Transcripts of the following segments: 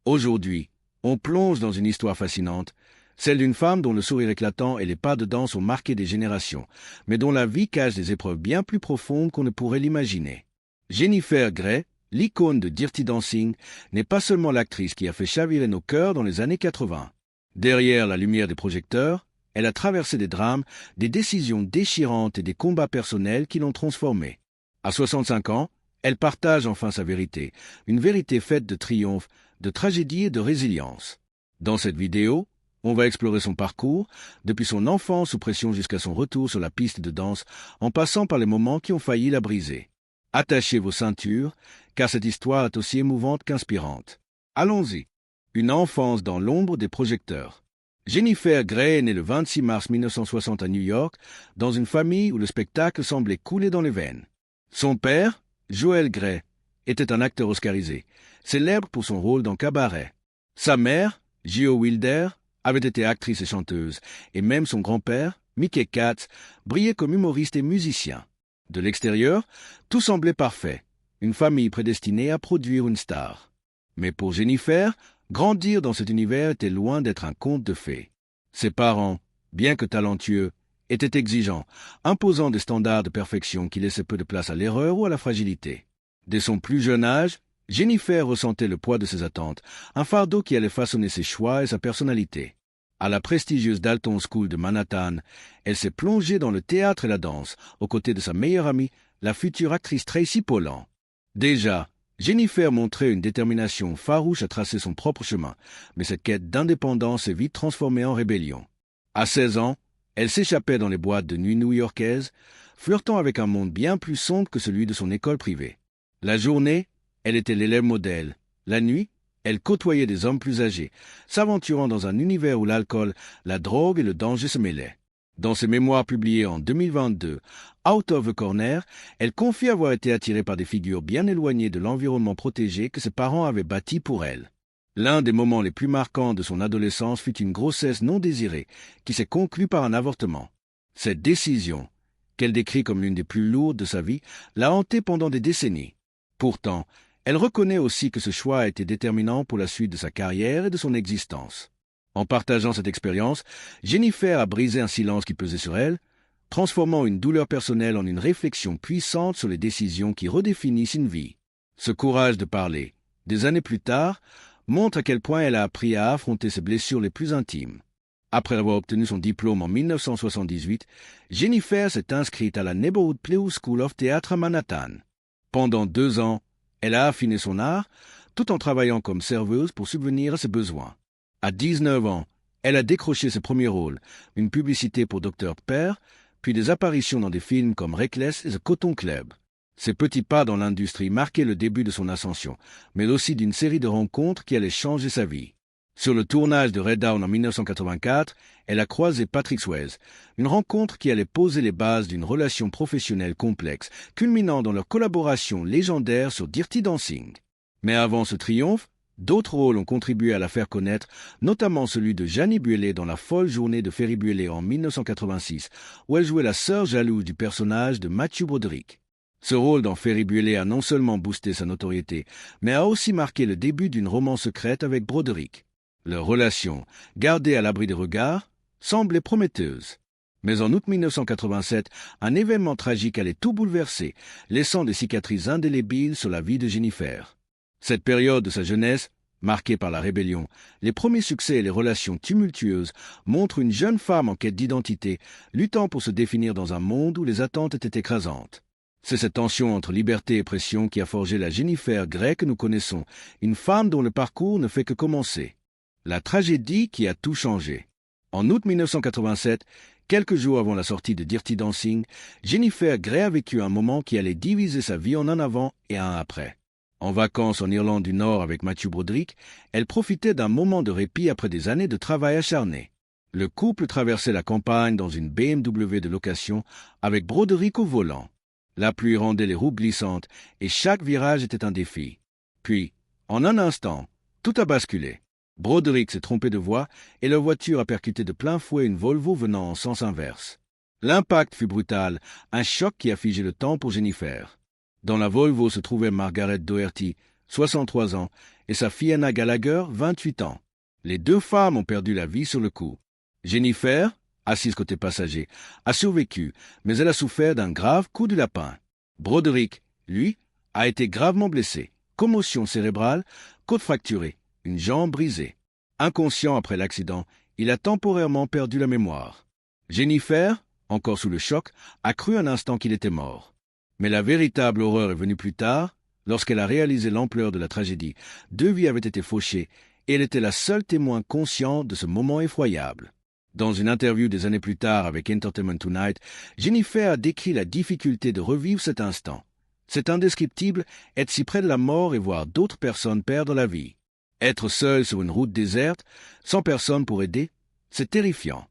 Aujourd'hui, on plonge dans une histoire fascinante, celle d'une femme dont le sourire éclatant et les pas de danse ont marqué des générations, mais dont la vie cache des épreuves bien plus profondes qu'on ne pourrait l'imaginer. Jennifer Grey, l'icône de Dirty Dancing, n'est pas seulement l'actrice qui a fait chavirer nos cœurs dans les années 80. Derrière la lumière des projecteurs, elle a traversé des drames, des décisions déchirantes et des combats personnels qui l'ont transformée. À 65 ans, elle partage enfin sa vérité, une vérité faite de triomphe, de tragédie et de résilience. Dans cette vidéo, on va explorer son parcours, depuis son enfance sous pression jusqu'à son retour sur la piste de danse, en passant par les moments qui ont failli la briser. Attachez vos ceintures, car cette histoire est aussi émouvante qu'inspirante. Allons-y. Une enfance dans l'ombre des projecteurs. Jennifer Grey est née le 26 mars 1960 à New York, dans une famille où le spectacle semblait couler dans les veines. Son père, Joel Grey, était un acteur oscarisé, célèbre pour son rôle dans Cabaret. Sa mère, Gio Wilder, avait été actrice et chanteuse, et même son grand-père, Mickey Katz, brillait comme humoriste et musicien. De l'extérieur, tout semblait parfait, une famille prédestinée à produire une star. Mais pour Jennifer, grandir dans cet univers était loin d'être un conte de fées. Ses parents, bien que talentueux, étaient exigeants, imposant des standards de perfection qui laissaient peu de place à l'erreur ou à la fragilité. Dès son plus jeune âge, Jennifer ressentait le poids de ses attentes, un fardeau qui allait façonner ses choix et sa personnalité. À la prestigieuse Dalton School de Manhattan, elle s'est plongée dans le théâtre et la danse, aux côtés de sa meilleure amie, la future actrice Tracy Pollan. Déjà, Jennifer montrait une détermination farouche à tracer son propre chemin, mais cette quête d'indépendance s'est vite transformée en rébellion. À 16 ans, elle s'échappait dans les boîtes de nuit new-yorkaises, flirtant avec un monde bien plus sombre que celui de son école privée. La journée, elle était l'élève modèle. La nuit, elle côtoyait des hommes plus âgés, s'aventurant dans un univers où l'alcool, la drogue et le danger se mêlaient. Dans ses mémoires publiés en 2022, Out of the Corner, elle confie avoir été attirée par des figures bien éloignées de l'environnement protégé que ses parents avaient bâti pour elle. L'un des moments les plus marquants de son adolescence fut une grossesse non désirée qui s'est conclue par un avortement. Cette décision, qu'elle décrit comme l'une des plus lourdes de sa vie, l'a hantée pendant des décennies. Pourtant, elle reconnaît aussi que ce choix a été déterminant pour la suite de sa carrière et de son existence. En partageant cette expérience, Jennifer a brisé un silence qui pesait sur elle, transformant une douleur personnelle en une réflexion puissante sur les décisions qui redéfinissent une vie. Ce courage de parler, des années plus tard, montre à quel point elle a appris à affronter ses blessures les plus intimes. Après avoir obtenu son diplôme en 1978, Jennifer s'est inscrite à la Neighborhood Playhouse School of Theatre à Manhattan. Pendant 2 ans, elle a affiné son art, tout en travaillant comme serveuse pour subvenir à ses besoins. À 19 ans, elle a décroché ses premiers rôles, une publicité pour Dr Pepper, puis des apparitions dans des films comme Reckless et The Cotton Club. Ses petits pas dans l'industrie marquaient le début de son ascension, mais aussi d'une série de rencontres qui allaient changer sa vie. Sur le tournage de Red Dawn en 1984, elle a croisé Patrick Swayze, une rencontre qui allait poser les bases d'une relation professionnelle complexe, culminant dans leur collaboration légendaire sur Dirty Dancing. Mais avant ce triomphe, d'autres rôles ont contribué à la faire connaître, notamment celui de Jannie Buellé dans La folle journée de Ferry Buellé en 1986, où elle jouait la sœur jalouse du personnage de Matthew Broderick. Ce rôle dans Ferry Buellé a non seulement boosté sa notoriété, mais a aussi marqué le début d'une romance secrète avec Broderick. Leur relation, gardée à l'abri des regards, semblait prometteuse. Mais en août 1987, un événement tragique allait tout bouleverser, laissant des cicatrices indélébiles sur la vie de Jennifer. Cette période de sa jeunesse, marquée par la rébellion, les premiers succès et les relations tumultueuses, montrent une jeune femme en quête d'identité, luttant pour se définir dans un monde où les attentes étaient écrasantes. C'est cette tension entre liberté et pression qui a forgé la Jennifer Grey que nous connaissons, une femme dont le parcours ne fait que commencer. La tragédie qui a tout changé. En août 1987, quelques jours avant la sortie de Dirty Dancing, Jennifer Grey a vécu un moment qui allait diviser sa vie en un avant et un après. En vacances en Irlande du Nord avec Matthew Broderick, elle profitait d'un moment de répit après des années de travail acharné. Le couple traversait la campagne dans une BMW de location avec Broderick au volant. La pluie rendait les roues glissantes et chaque virage était un défi. Puis, en un instant, tout a basculé. Broderick s'est trompé de voie et leur voiture a percuté de plein fouet une Volvo venant en sens inverse. L'impact fut brutal, un choc qui a figé le temps pour Jennifer. Dans la Volvo se trouvait Margaret Doherty, 63 ans, et sa fille Anna Gallagher, 28 ans. Les deux femmes ont perdu la vie sur le coup. Jennifer, assise côté passager, a survécu, mais elle a souffert d'un grave coup de lapin. Broderick, lui, a été gravement blessé. Commotion cérébrale, côte fracturée, une jambe brisée. Inconscient après l'accident, il a temporairement perdu la mémoire. Jennifer, encore sous le choc, a cru un instant qu'il était mort. Mais la véritable horreur est venue plus tard, lorsqu'elle a réalisé l'ampleur de la tragédie. 2 vies avaient été fauchées, et elle était la seule témoin conscient de ce moment effroyable. Dans une interview des années plus tard avec Entertainment Tonight, Jennifer a décrit la difficulté de revivre cet instant. C'est indescriptible, être si près de la mort et voir d'autres personnes perdre la vie. Être seul sur une route déserte, sans personne pour aider, c'est terrifiant.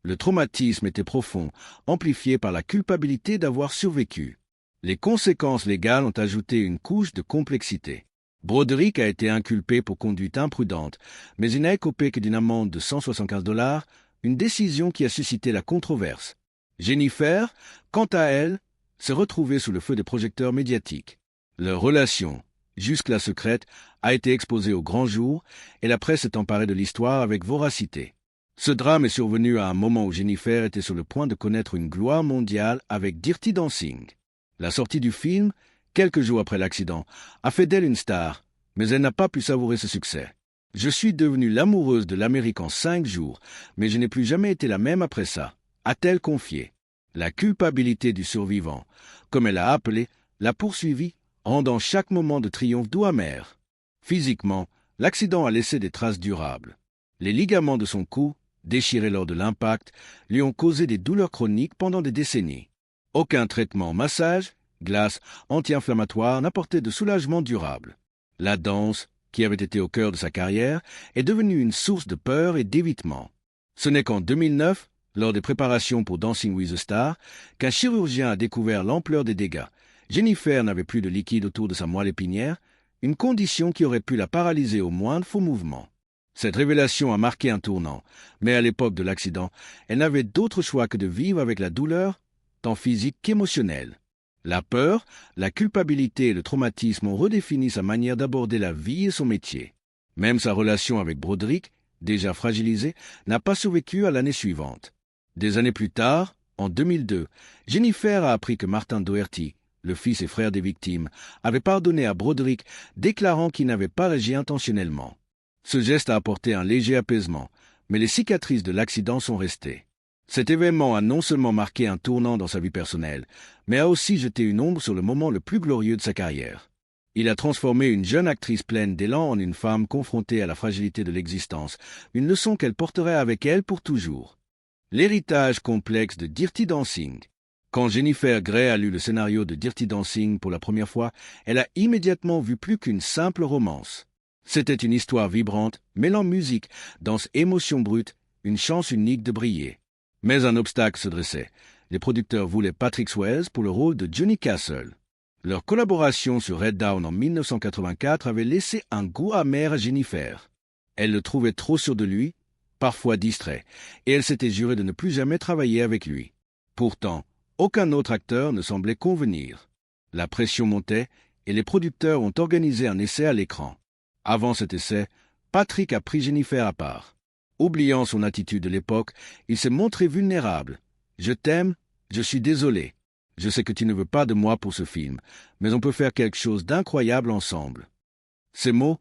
Le traumatisme était profond, amplifié par la culpabilité d'avoir survécu. Les conséquences légales ont ajouté une couche de complexité. Broderick a été inculpé pour conduite imprudente, mais il n'a écopé que d'une amende de $175, une décision qui a suscité la controverse. Jennifer, quant à elle, s'est retrouvée sous le feu des projecteurs médiatiques. Leur relation, jusque-là secrète, a été exposée au grand jour et la presse s'est emparée de l'histoire avec voracité. Ce drame est survenu à un moment où Jennifer était sur le point de connaître une gloire mondiale avec Dirty Dancing. La sortie du film, quelques jours après l'accident, a fait d'elle une star, mais elle n'a pas pu savourer ce succès. « Je suis devenue l'amoureuse de l'Amérique en 5 jours, mais je n'ai plus jamais été la même après ça », a-t-elle confié. La culpabilité du survivant, comme elle l'a appelé, l'a poursuivie, rendant chaque moment de triomphe doux amer. Physiquement, l'accident a laissé des traces durables. Les ligaments de son cou, déchirés lors de l'impact, lui ont causé des douleurs chroniques pendant des décennies. Aucun traitement, massage, glace, anti-inflammatoire n'apportait de soulagement durable. La danse, qui avait été au cœur de sa carrière, est devenue une source de peur et d'évitement. Ce n'est qu'en 2009, lors des préparations pour Dancing with the Stars, qu'un chirurgien a découvert l'ampleur des dégâts. Jennifer n'avait plus de liquide autour de sa moelle épinière, une condition qui aurait pu la paralyser au moindre faux mouvement. Cette révélation a marqué un tournant, mais à l'époque de l'accident, elle n'avait d'autre choix que de vivre avec la douleur, tant physique qu'émotionnelle. La peur, la culpabilité et le traumatisme ont redéfini sa manière d'aborder la vie et son métier. Même sa relation avec Broderick, déjà fragilisée, n'a pas survécu à l'année suivante. Des années plus tard, en 2002, Jennifer a appris que Martin Doherty, le fils et frère des victimes, avait pardonné à Broderick, déclarant qu'il n'avait pas agi intentionnellement. Ce geste a apporté un léger apaisement, mais les cicatrices de l'accident sont restées. Cet événement a non seulement marqué un tournant dans sa vie personnelle, mais a aussi jeté une ombre sur le moment le plus glorieux de sa carrière. Il a transformé une jeune actrice pleine d'élan en une femme confrontée à la fragilité de l'existence, une leçon qu'elle porterait avec elle pour toujours. L'héritage complexe de Dirty Dancing. Quand Jennifer Grey a lu le scénario de Dirty Dancing pour la première fois, elle a immédiatement vu plus qu'une simple romance. C'était une histoire vibrante, mêlant musique, danse, émotion brute, une chance unique de briller. Mais un obstacle se dressait. Les producteurs voulaient Patrick Swayze pour le rôle de Johnny Castle. Leur collaboration sur Red Dawn en 1984 avait laissé un goût amer à Jennifer. Elle le trouvait trop sûr de lui, parfois distrait, et elle s'était juré de ne plus jamais travailler avec lui. Pourtant, aucun autre acteur ne semblait convenir. La pression montait et les producteurs ont organisé un essai à l'écran. Avant cet essai, Patrick a pris Jennifer à part. Oubliant son attitude de l'époque, il s'est montré vulnérable. « Je t'aime, je suis désolé. Je sais que tu ne veux pas de moi pour ce film, mais on peut faire quelque chose d'incroyable ensemble. » Ces mots,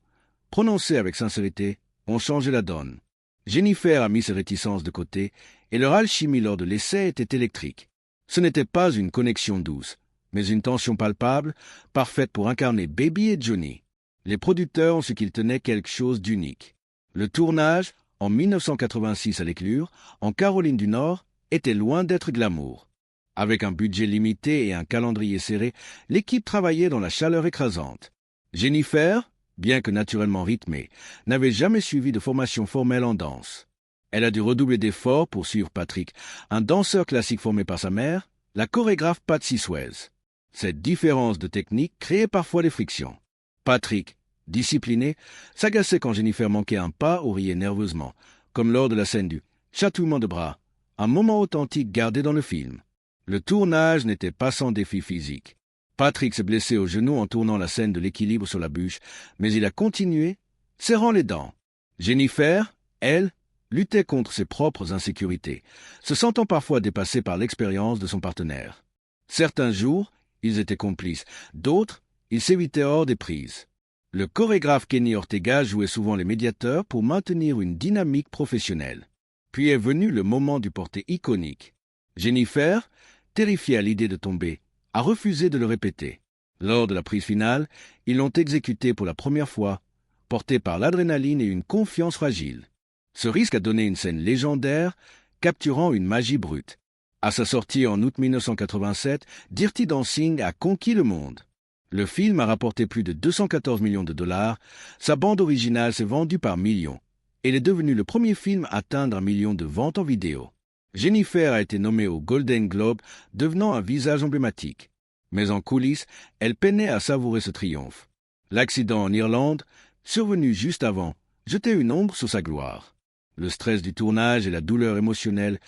prononcés avec sincérité, ont changé la donne. Jennifer a mis ses réticences de côté et leur alchimie lors de l'essai était électrique. Ce n'était pas une connexion douce, mais une tension palpable, parfaite pour incarner Baby et Johnny. Les producteurs ont su qu'ils tenaient quelque chose d'unique. Le tournage, en 1986 à l'Éclure, en Caroline du Nord, était loin d'être glamour. Avec un budget limité et un calendrier serré, l'équipe travaillait dans la chaleur écrasante. Jennifer, bien que naturellement rythmée, n'avait jamais suivi de formation formelle en danse. Elle a dû redoubler d'efforts pour suivre Patrick, un danseur classique formé par sa mère, la chorégraphe Patsy Swayze. Cette différence de technique créait parfois des frictions. Patrick, discipliné, s'agaçait quand Jennifer manquait un pas ou riait nerveusement, comme lors de la scène du chatouillement de bras, un moment authentique gardé dans le film. Le tournage n'était pas sans défi physique. Patrick s'est blessé au genou en tournant la scène de l'équilibre sur la bûche, mais il a continué, serrant les dents. Jennifer, elle, luttait contre ses propres insécurités, se sentant parfois dépassée par l'expérience de son partenaire. Certains jours, ils étaient complices, d'autres, ils s'évitaient hors des prises. Le chorégraphe Kenny Ortega jouait souvent les médiateurs pour maintenir une dynamique professionnelle. Puis est venu le moment du porté iconique. Jennifer, terrifiée à l'idée de tomber, a refusé de le répéter. Lors de la prise finale, ils l'ont exécuté pour la première fois, porté par l'adrénaline et une confiance fragile. Ce risque a donné une scène légendaire, capturant une magie brute. À sa sortie en août 1987, Dirty Dancing a conquis le monde. Le film a rapporté plus de 214 millions de dollars, sa bande originale s'est vendue par millions, et il est devenu le premier film à atteindre 1 million de ventes en vidéo. Jennifer a été nommée au Golden Globe, devenant un visage emblématique. Mais en coulisses, elle peinait à savourer ce triomphe. L'accident en Irlande, survenu juste avant, jetait une ombre sur sa gloire. Le stress du tournage et la douleur émotionnelle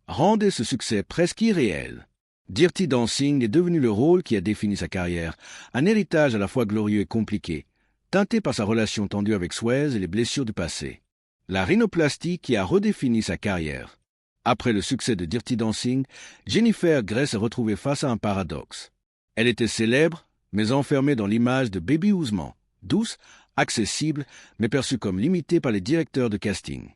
rendaient ce succès presque irréel. Dirty Dancing est devenu le rôle qui a défini sa carrière, un héritage à la fois glorieux et compliqué, teinté par sa relation tendue avec Swayze et les blessures du passé. La rhinoplastie qui a redéfini sa carrière. Après le succès de Dirty Dancing, Jennifer Grey s'est retrouvée face à un paradoxe. Elle était célèbre, mais enfermée dans l'image de Baby Ousmane, douce, accessible, mais perçue comme limitée par les directeurs de casting.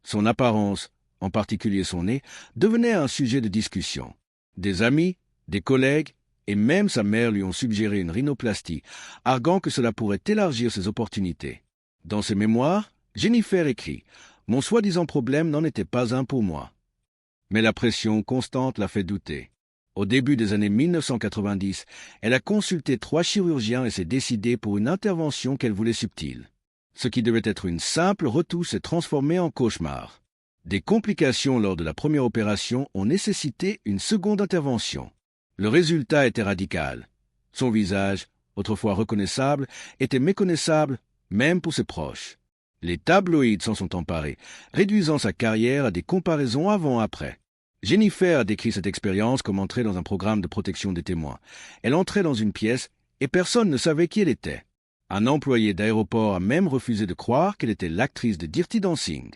Son apparence, en particulier son nez, devenait un sujet de discussion. Des amis, des collègues et même sa mère lui ont suggéré une rhinoplastie, arguant que cela pourrait élargir ses opportunités. Dans ses mémoires, Jennifer écrit « Mon soi-disant problème n'en était pas un pour moi ». Mais la pression constante l'a fait douter. Au début des années 1990, elle a consulté 3 chirurgiens et s'est décidée pour une intervention qu'elle voulait subtile. Ce qui devait être une simple retouche s'est transformé en cauchemar. Des complications lors de la première opération ont nécessité une seconde intervention. Le résultat était radical. Son visage, autrefois reconnaissable, était méconnaissable même pour ses proches. Les tabloïds s'en sont emparés, réduisant sa carrière à des comparaisons avant-après. Jennifer a décrit cette expérience comme entrer dans un programme de protection des témoins. Elle entrait dans une pièce et personne ne savait qui elle était. Un employé d'aéroport a même refusé de croire qu'elle était l'actrice de Dirty Dancing.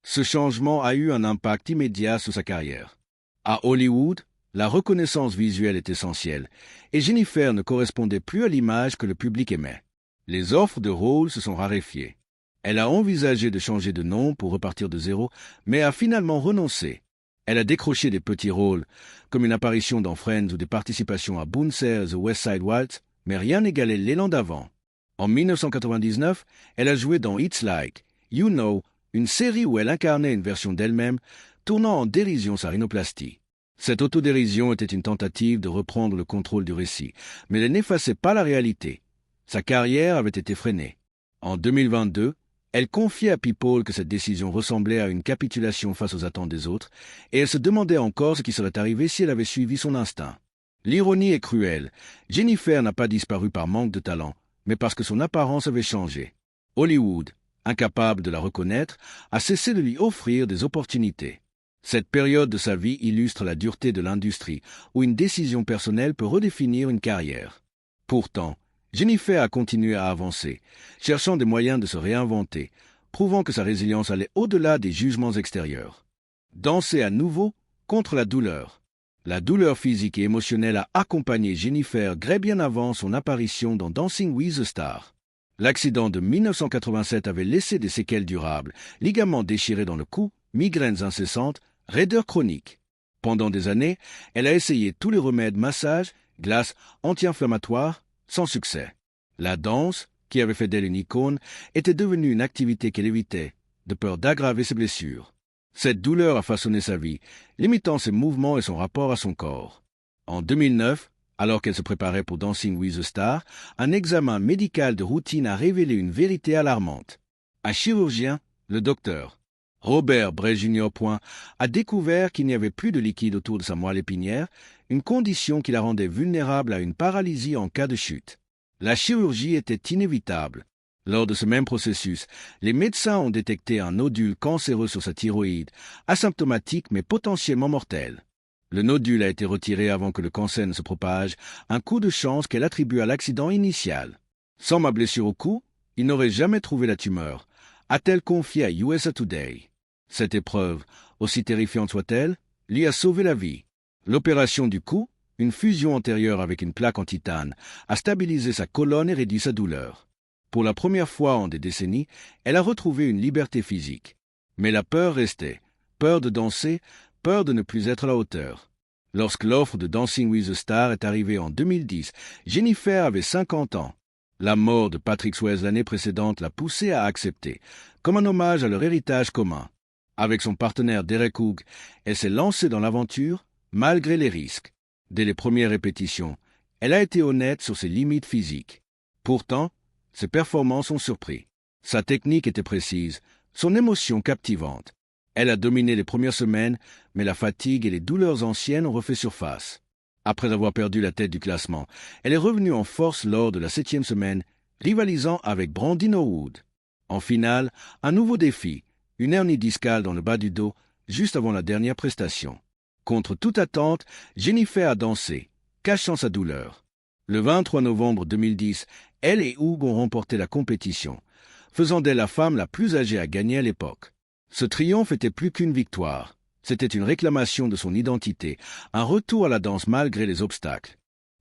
Ce changement a eu un impact immédiat sur sa carrière. À Hollywood, la reconnaissance visuelle est essentielle, et Jennifer ne correspondait plus à l'image que le public aimait. Les offres de rôles se sont raréfiées. Elle a envisagé de changer de nom pour repartir de zéro, mais a finalement renoncé. Elle a décroché des petits rôles, comme une apparition dans Friends ou des participations à Boonser et The West Side Waltz, mais rien n'égalait l'élan d'avant. En 1999, elle a joué dans It's Like, You Know, une série où elle incarnait une version d'elle-même, tournant en dérision sa rhinoplastie. Cette autodérision était une tentative de reprendre le contrôle du récit, mais elle n'effaçait pas la réalité. Sa carrière avait été freinée. En 2022, elle confiait à People que cette décision ressemblait à une capitulation face aux attentes des autres, et elle se demandait encore ce qui serait arrivé si elle avait suivi son instinct. L'ironie est cruelle. Jennifer n'a pas disparu par manque de talent, mais parce que son apparence avait changé. Hollywood, incapable de la reconnaître, a cessé de lui offrir des opportunités. Cette période de sa vie illustre la dureté de l'industrie, où une décision personnelle peut redéfinir une carrière. Pourtant, Jennifer a continué à avancer, cherchant des moyens de se réinventer, prouvant que sa résilience allait au-delà des jugements extérieurs. Danser à nouveau contre la douleur. La douleur physique et émotionnelle a accompagné Jennifer Grey bien avant son apparition dans Dancing with the Stars. L'accident de 1987 avait laissé des séquelles durables, ligaments déchirés dans le cou, migraines incessantes, raideur chronique. Pendant des années, elle a essayé tous les remèdes massages, glaces, anti-inflammatoires, sans succès. La danse, qui avait fait d'elle une icône, était devenue une activité qu'elle évitait, de peur d'aggraver ses blessures. Cette douleur a façonné sa vie, limitant ses mouvements et son rapport à son corps. En 2009, alors qu'elle se préparait pour Dancing with the Stars, un examen médical de routine a révélé une vérité alarmante. Un chirurgien, le docteur Robert Bray Jr. a découvert qu'il n'y avait plus de liquide autour de sa moelle épinière, une condition qui la rendait vulnérable à une paralysie en cas de chute. La chirurgie était inévitable. Lors de ce même processus, les médecins ont détecté un nodule cancéreux sur sa thyroïde, asymptomatique mais potentiellement mortel. Le nodule a été retiré avant que le cancer ne se propage, un coup de chance qu'elle attribue à l'accident initial. Sans ma blessure au cou, il n'aurait jamais trouvé la tumeur, a-t-elle confié à USA Today. Cette épreuve, aussi terrifiante soit-elle, lui a sauvé la vie. L'opération du cou, une fusion antérieure avec une plaque en titane, a stabilisé sa colonne et réduit sa douleur. Pour la première fois en des décennies, elle a retrouvé une liberté physique. Mais la peur restait, peur de danser, peur de ne plus être à la hauteur. Lorsque l'offre de Dancing with the Stars est arrivée en 2010, Jennifer avait 50 ans. La mort de Patrick Swayze l'année précédente l'a poussée à accepter, comme un hommage à leur héritage commun. Avec son partenaire Derek Hough, elle s'est lancée dans l'aventure, malgré les risques. Dès les premières répétitions, elle a été honnête sur ses limites physiques. Pourtant, ses performances ont surpris. Sa technique était précise, son émotion captivante. Elle a dominé les premières semaines, mais la fatigue et les douleurs anciennes ont refait surface. Après avoir perdu la tête du classement, elle est revenue en force lors de la 7e semaine, rivalisant avec Brandon O'Wood. En finale, un nouveau défi, une hernie discale dans le bas du dos, juste avant la dernière prestation. Contre toute attente, Jennifer a dansé, cachant sa douleur. Le 23 novembre 2010, elle et Hough ont remporté la compétition, faisant d'elle la femme la plus âgée à gagner à l'époque. Ce triomphe était plus qu'une victoire. C'était une réclamation de son identité, un retour à la danse malgré les obstacles.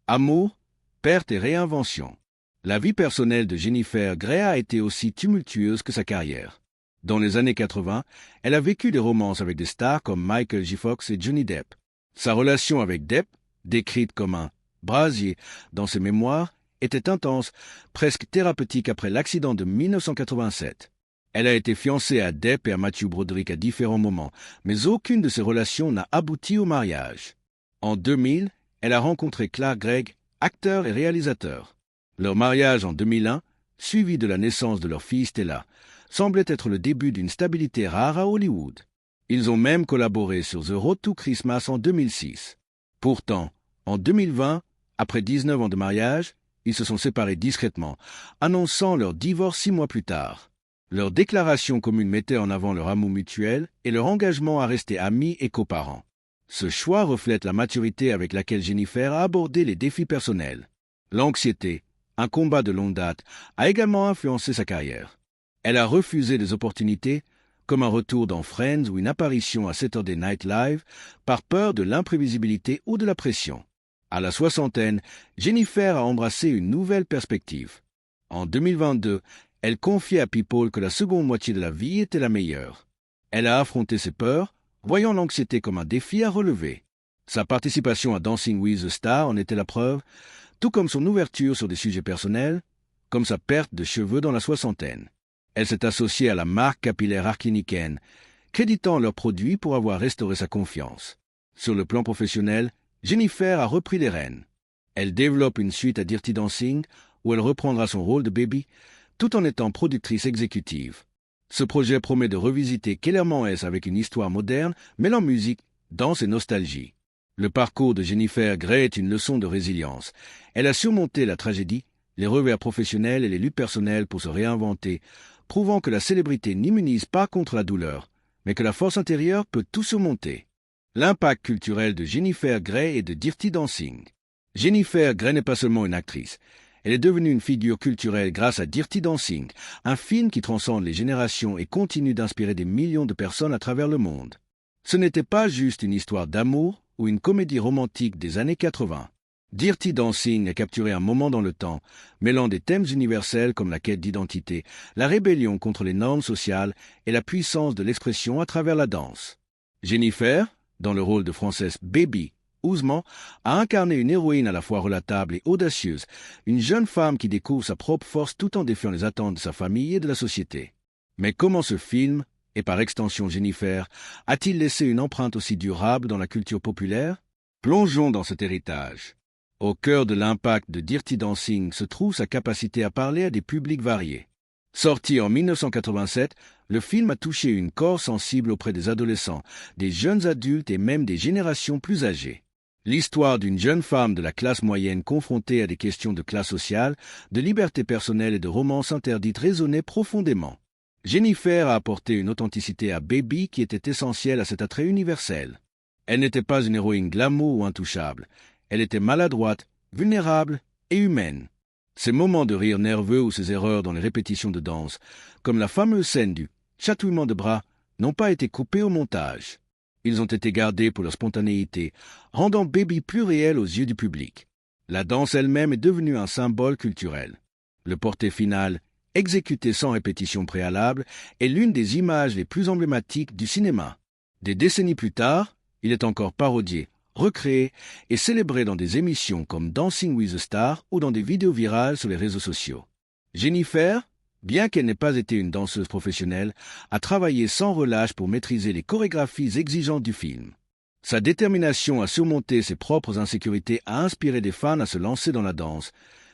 Amour, perte et réinvention. La vie personnelle de Jennifer Grey a été aussi tumultueuse que sa carrière. Dans les années 80, elle a vécu des romances avec des stars comme Michael J. Fox et Johnny Depp. Sa relation avec Depp, décrite comme un « brasier » dans ses mémoires, était intense, presque thérapeutique après l'accident de 1987. Elle a été fiancée à Depp et à Matthew Broderick à différents moments, mais aucune de ces relations n'a abouti au mariage. En 2000, elle a rencontré Clark Gregg, acteur et réalisateur. Leur mariage en 2001, suivi de la naissance de leur fille Stella, semblait être le début d'une stabilité rare à Hollywood. Ils ont même collaboré sur The Road to Christmas en 2006. Pourtant, en 2020, après 19 ans de mariage, ils se sont séparés discrètement, annonçant leur divorce 6 mois plus tard. Leur déclaration commune mettait en avant leur amour mutuel et leur engagement à rester amis et coparents. Ce choix reflète la maturité avec laquelle Jennifer a abordé les défis personnels. L'anxiété, un combat de longue date, a également influencé sa carrière. Elle a refusé des opportunités, comme un retour dans Friends ou une apparition à Saturday Night Live, par peur de l'imprévisibilité ou de la pression. À la soixantaine, Jennifer a embrassé une nouvelle perspective. En 2022, elle confiait à People que la seconde moitié de la vie était la meilleure. Elle a affronté ses peurs, voyant l'anxiété comme un défi à relever. Sa participation à Dancing with the Stars en était la preuve, tout comme son ouverture sur des sujets personnels, comme sa perte de cheveux dans la soixantaine. Elle s'est associée à la marque capillaire Harkliniken, créditant leurs produits pour avoir restauré sa confiance. Sur le plan professionnel, Jennifer a repris les rênes. Elle développe une suite à Dirty Dancing, où elle reprendra son rôle de Baby, tout en étant productrice exécutive. Ce projet promet de revisiter Kellerman S avec une histoire moderne, mêlant musique, danse et nostalgie. Le parcours de Jennifer Grey est une leçon de résilience. Elle a surmonté la tragédie, les revers professionnels et les luttes personnelles pour se réinventer, prouvant que la célébrité n'immunise pas contre la douleur, mais que la force intérieure peut tout surmonter. L'impact culturel de Jennifer Grey et de Dirty Dancing. Jennifer Grey n'est pas seulement une actrice. Elle est devenue une figure culturelle grâce à Dirty Dancing, un film qui transcende les générations et continue d'inspirer des millions de personnes à travers le monde. Ce n'était pas juste une histoire d'amour ou une comédie romantique des années 80. Dirty Dancing a capturé un moment dans le temps, mêlant des thèmes universels comme la quête d'identité, la rébellion contre les normes sociales et la puissance de l'expression à travers la danse. Jennifer, dans le rôle de Frances Baby Ousmane, a incarné une héroïne à la fois relatable et audacieuse, une jeune femme qui découvre sa propre force tout en défiant les attentes de sa famille et de la société. Mais comment ce film, et par extension Jennifer, a-t-il laissé une empreinte aussi durable dans la culture populaire? Plongeons dans cet héritage. Au cœur de l'impact de Dirty Dancing se trouve sa capacité à parler à des publics variés. Sorti en 1987, le film a touché une corde sensible auprès des adolescents, des jeunes adultes et même des générations plus âgées. L'histoire d'une jeune femme de la classe moyenne confrontée à des questions de classe sociale, de liberté personnelle et de romance interdite résonnait profondément. Jennifer a apporté une authenticité à Baby qui était essentielle à cet attrait universel. Elle n'était pas une héroïne glamour ou intouchable. Elle était maladroite, vulnérable et humaine. Ces moments de rire nerveux ou ces erreurs dans les répétitions de danse, comme la fameuse scène du chatouillement de bras, n'ont pas été coupés au montage. Ils ont été gardés pour leur spontanéité, rendant Baby plus réel aux yeux du public. La danse elle-même est devenue un symbole culturel. Le porté final, exécuté sans répétition préalable, est l'une des images les plus emblématiques du cinéma. Des décennies plus tard, il est encore parodié, recréé et célébré dans des émissions comme Dancing with the Stars ou dans des vidéos virales sur les réseaux sociaux. Jennifer, bien qu'elle n'ait pas été une danseuse professionnelle, a travaillé sans relâche pour maîtriser les chorégraphies exigeantes du film. Sa détermination à surmonter ses propres insécurités a inspiré des fans à se lancer dans la danse,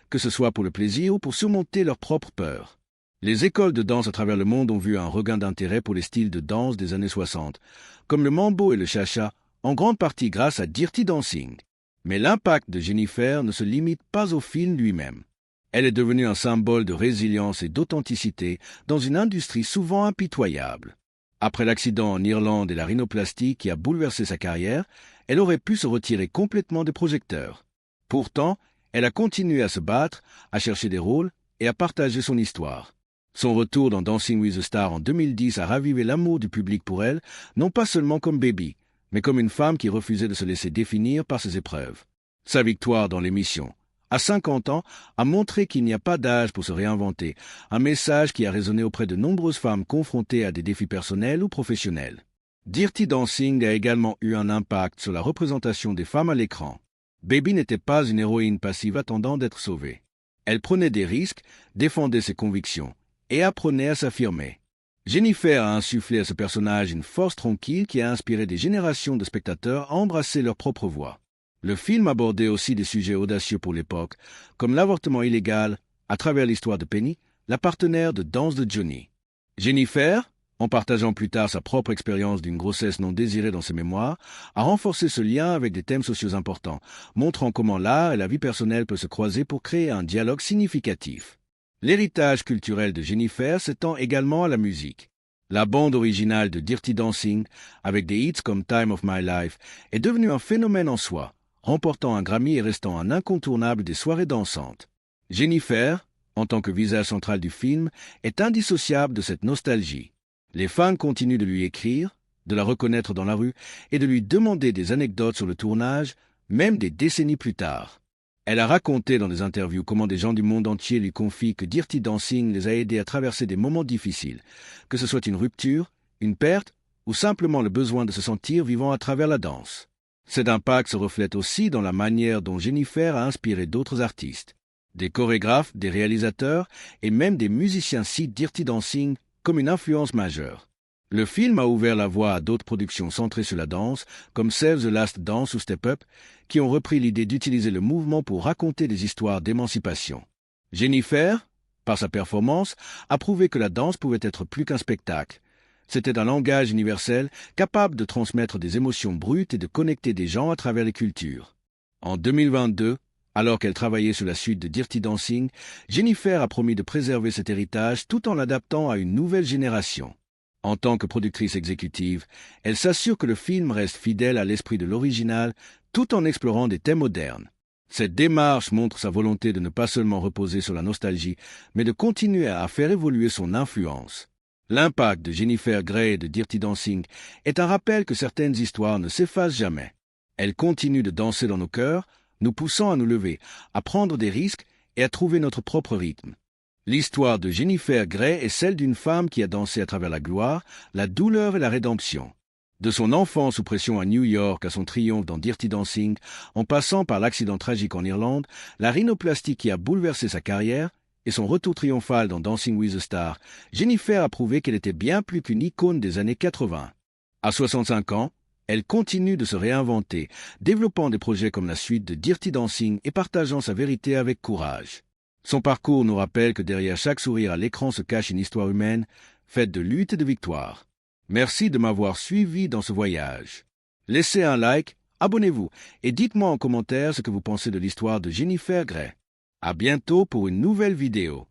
que ce soit pour le plaisir ou pour surmonter leurs propres peurs. Les écoles de danse à travers le monde ont vu un regain d'intérêt pour les styles de danse des années 60, comme le mambo et le cha-cha, en grande partie grâce à Dirty Dancing. Mais l'impact de Jennifer ne se limite pas au film lui-même. Elle est devenue un symbole de résilience et d'authenticité dans une industrie souvent impitoyable. Après l'accident en Irlande et la rhinoplastie qui a bouleversé sa carrière, elle aurait pu se retirer complètement des projecteurs. Pourtant, elle a continué à se battre, à chercher des rôles et à partager son histoire. Son retour dans Dancing with the Stars en 2010 a ravivé l'amour du public pour elle, non pas seulement comme Baby, mais comme une femme qui refusait de se laisser définir par ses épreuves. Sa victoire dans l'émission, à 50 ans, a montré qu'il n'y a pas d'âge pour se réinventer, un message qui a résonné auprès de nombreuses femmes confrontées à des défis personnels ou professionnels. Dirty Dancing a également eu un impact sur la représentation des femmes à l'écran. Baby n'était pas une héroïne passive attendant d'être sauvée. Elle prenait des risques, défendait ses convictions et apprenait à s'affirmer. Jennifer a insufflé à ce personnage une force tranquille qui a inspiré des générations de spectateurs à embrasser leur propre voix. Le film abordait aussi des sujets audacieux pour l'époque, comme l'avortement illégal, à travers l'histoire de Penny, la partenaire de danse de Johnny. Jennifer, en partageant plus tard sa propre expérience d'une grossesse non désirée dans ses mémoires, a renforcé ce lien avec des thèmes sociaux importants, montrant comment l'art et la vie personnelle peuvent se croiser pour créer un dialogue significatif. L'héritage culturel de Jennifer s'étend également à la musique. La bande originale de Dirty Dancing, avec des hits comme Time of My Life, est devenue un phénomène en soi, remportant un Grammy et restant un incontournable des soirées dansantes. Jennifer, en tant que visage central du film, est indissociable de cette nostalgie. Les fans continuent de lui écrire, de la reconnaître dans la rue et de lui demander des anecdotes sur le tournage, même des décennies plus tard. Elle a raconté dans des interviews comment des gens du monde entier lui confient que Dirty Dancing les a aidés à traverser des moments difficiles, que ce soit une rupture, une perte ou simplement le besoin de se sentir vivant à travers la danse. Cet impact se reflète aussi dans la manière dont Jennifer a inspiré d'autres artistes. Des chorégraphes, des réalisateurs et même des musiciens citent Dirty Dancing comme une influence majeure. Le film a ouvert la voie à d'autres productions centrées sur la danse, comme Save the Last Dance ou Step Up, qui ont repris l'idée d'utiliser le mouvement pour raconter des histoires d'émancipation. Jennifer, par sa performance, a prouvé que la danse pouvait être plus qu'un spectacle. C'était un langage universel capable de transmettre des émotions brutes et de connecter des gens à travers les cultures. En 2022, alors qu'elle travaillait sur la suite de Dirty Dancing, Jennifer a promis de préserver cet héritage tout en l'adaptant à une nouvelle génération. En tant que productrice exécutive, elle s'assure que le film reste fidèle à l'esprit de l'original tout en explorant des thèmes modernes. Cette démarche montre sa volonté de ne pas seulement reposer sur la nostalgie, mais de continuer à faire évoluer son influence. L'impact de Jennifer Grey et de Dirty Dancing est un rappel que certaines histoires ne s'effacent jamais. Elles continuent de danser dans nos cœurs, nous poussant à nous lever, à prendre des risques et à trouver notre propre rythme. L'histoire de Jennifer Grey est celle d'une femme qui a dansé à travers la gloire, la douleur et la rédemption. De son enfance sous pression à New York à son triomphe dans Dirty Dancing, en passant par l'accident tragique en Irlande, la rhinoplastie qui a bouleversé sa carrière et son retour triomphal dans Dancing with the Stars, Jennifer a prouvé qu'elle était bien plus qu'une icône des années 80. À 65 ans, elle continue de se réinventer, développant des projets comme la suite de Dirty Dancing et partageant sa vérité avec courage. Son parcours nous rappelle que derrière chaque sourire à l'écran se cache une histoire humaine, faite de lutte et de victoire. Merci de m'avoir suivi dans ce voyage. Laissez un like, abonnez-vous et dites-moi en commentaire ce que vous pensez de l'histoire de Jennifer Grey. À bientôt pour une nouvelle vidéo.